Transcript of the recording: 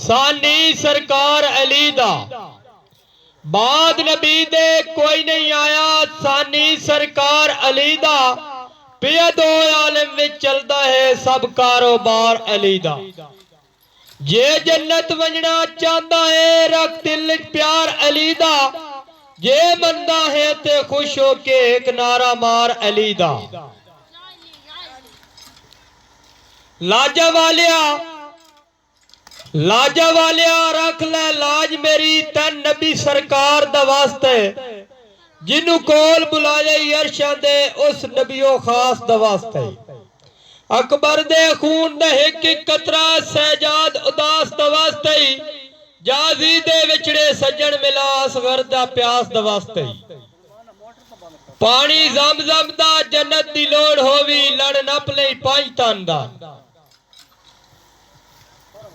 सानी सरकार अली दा बाद नबी दे कोई नहीं आया। सानी सरकार अली दा पिया दो आलम विच चलदा है सब कारोबार अली दा। जे जन्नत वजना चाहता है रख दिल प्यार अली दा। जे मनदा है ते खुश होके एक नारा मार अली दा। लाजा वालिया रख ले लाज मेरी तन नबी सरकार दा वास्ते। जिन्नू कोल बुलाए अरशां दे उस नबियो खास दा वास्ते। अकबर दे खून दे एक कतरा सहजाद उदास दा वास्ते। जाजी दे विछड़े सज्जन मिला असगर दा प्यास दा वास्ते। पानी जम दा जन्नत दी लोड़ होवी लड़ नप लई पांच तन दा।